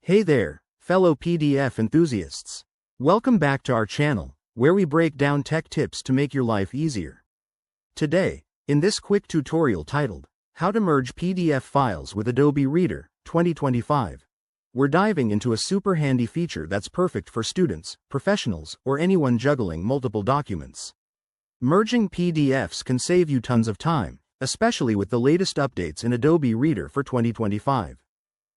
Hey there, fellow PDF enthusiasts. Welcome back to our channel, where we break down tech tips to make your life easier. Today, in this quick tutorial titled, How to Merge PDF Files with Adobe Reader, 2025, we're diving into a super handy feature that's perfect for students, professionals, or anyone juggling multiple documents. Merging PDFs can save you tons of time, especially with the latest updates in Adobe Reader for 2025.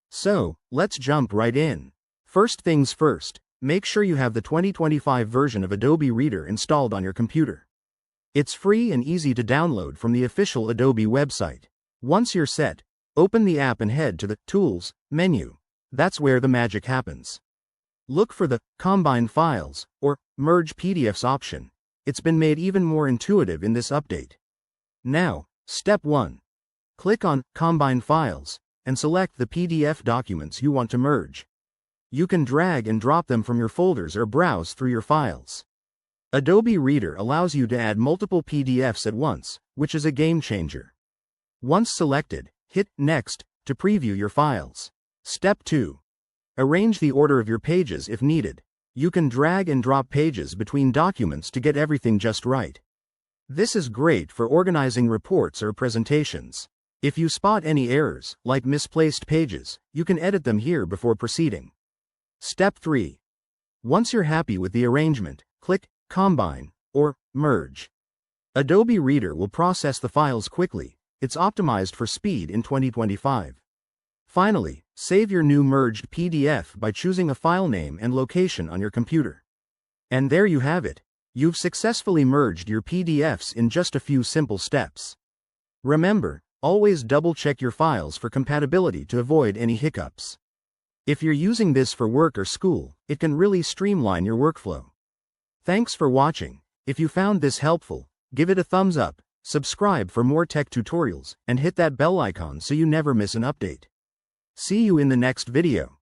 So, let's jump right in. First things first, make sure you have the 2025 version of Adobe Reader installed on your computer. It's free and easy to download from the official Adobe website. Once you're set, open the app and head to the Tools menu. That's where the magic happens. Look for the Combine Files or Merge PDFs option. It's been made even more intuitive in this update. Now, Step 1. Click on Combine Files and select the PDF documents you want to merge. You can drag and drop them from your folders or browse through your files. Adobe Reader allows you to add multiple PDFs at once, which is a game changer. Once selected, hit Next to preview your files. Step 2. Arrange the order of your pages if needed. You can drag and drop pages between documents to get everything just right. This is great for organizing reports or presentations. If you spot any errors, like misplaced pages, you can edit them here before proceeding. Step 3. Once you're happy with the arrangement, click Combine or Merge. Adobe Reader will process the files quickly. It's optimized for speed in 2025. Finally, save your new merged PDF by choosing a file name and location on your computer. And there you have it. You've successfully merged your PDFs in just a few simple steps. Remember, always double-check your files for compatibility to avoid any hiccups. If you're using this for work or school, it can really streamline your workflow. Thanks for watching. If you found this helpful, give it a thumbs up, subscribe for more tech tutorials, and hit that bell icon so you never miss an update. See you in the next video.